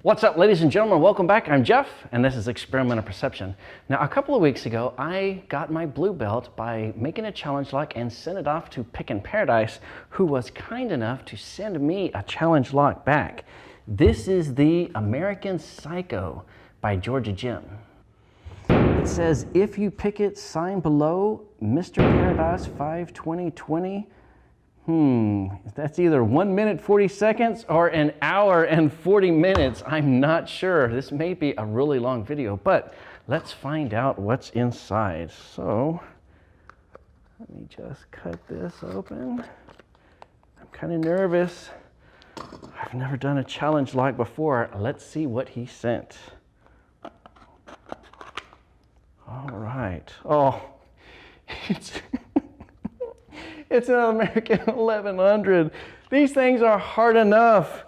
What's up, ladies and gentlemen? Welcome back. I'm Jeff, and this is Experimental Perception. Now, a couple of weeks ago, I got my blue belt by making a challenge lock and sent it off to Pickin' Paradise, who was kind enough to send me a challenge lock back. This is the American Psycho by GeorgiaJim. It says, if you pick it, sign below, Mr. Paradise 5/20/20. That's either 1 minute 40 seconds or an hour and 40 minutes. I'm not sure. This may be a really long video, but let's find out what's inside. So let me just cut this open. I'm kind of nervous. I've never done a challenge lock before. Let's see what he sent. All right. Oh, it's an American 1100. These things are hard enough.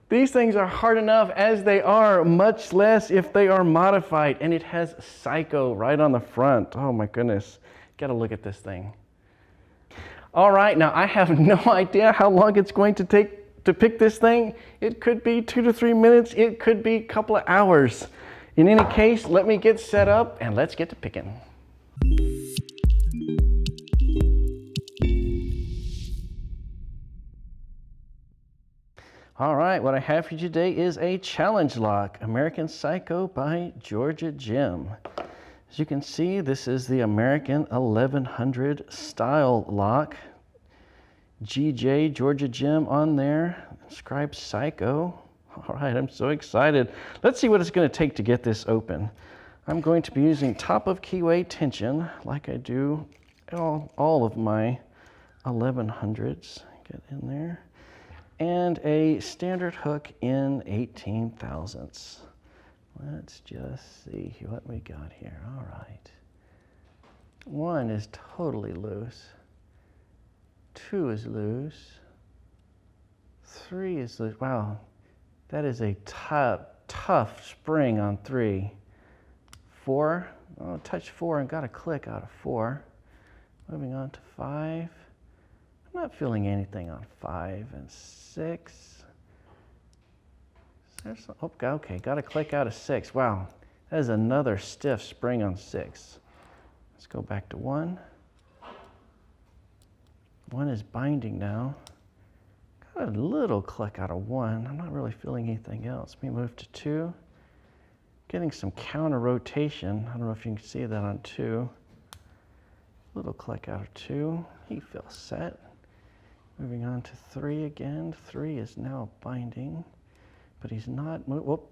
These things are hard enough as they are, much less if they are modified. And it has Psycho right on the front. Oh my goodness. Gotta look at this thing. All right, now I have no idea how long it's going to take to pick this thing. It could be 2 to 3 minutes. It could be a couple of hours. In any case, let me get set up and let's get to picking. All right, what I have for you today is a challenge lock, American Psycho by GeorgiaJim. As you can see, this is the American 1100 style lock. GeorgiaJim on there, inscribed Psycho. All right, I'm so excited. Let's see what it's going to take to get this open. I'm going to be using top of keyway tension like I do all of my 1100s. Get in there. And a standard hook in 18 thousandths. Let's just see what we got here. All right. 1 is totally loose. 2 is loose. 3 is loose. Wow, that is a tough spring on 3. 4, oh, touch 4 and got a click out of 4. Moving on to 5. I'm not feeling anything on 5 and 6. Okay, got a click out of 6. Wow, that is another stiff spring on 6. Let's go back to 1. 1 is binding now. Got a little click out of 1. I'm not really feeling anything else. Let me move to 2. Getting some counter rotation. I don't know if you can see that on 2. Little click out of 2. He feels set. Moving on to 3 again. 3 is now binding, but he's not. Whoop.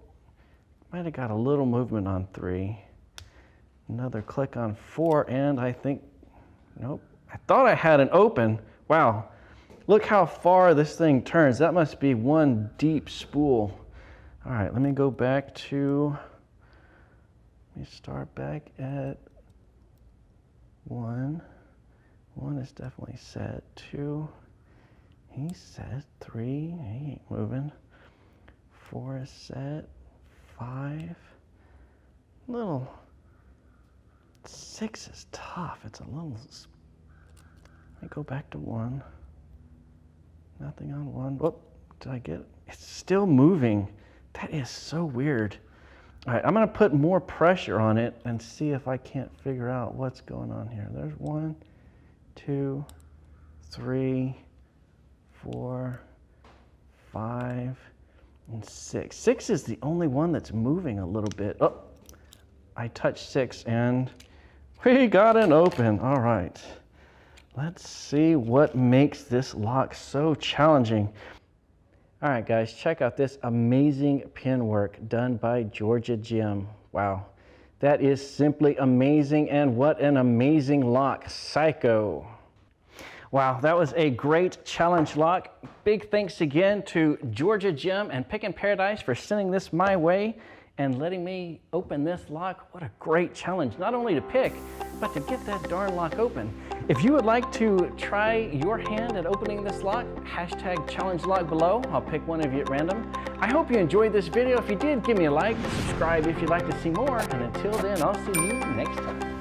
Might have got a little movement on 3. Another click on 4, and I think, nope. I thought I had an open. Wow. Look how far this thing turns. That must be one deep spool. All right, let me go back to, let me start back at 1. 1 is definitely set. 2. He set. 3, he ain't moving. 4 is set. 5. Little. 6 is tough. It's a little. Let me go back to 1. Nothing on 1. Whoop, did I get it? It's still moving. That is so weird. All right, I'm gonna put more pressure on it and see if I can't figure out what's going on here. There's 1, 2, 3, 4, 5, and 6. 6 is the only one that's moving a little bit. Oh, I touched 6 and we got an open. All right, let's see what makes this lock so challenging. All right, guys, check out this amazing pin work done by GeorgiaJim. Wow, that is simply amazing, and what an amazing lock, Psycho. Wow, that was a great challenge lock. Big thanks again to GeorgiaJim and Pickin' Paradise for sending this my way and letting me open this lock. What a great challenge, not only to pick, but to get that darn lock open. If you would like to try your hand at opening this lock, hashtag challenge lock below. I'll pick one of you at random. I hope you enjoyed this video. If you did, give me a like, subscribe if you'd like to see more, and until then, I'll see you next time.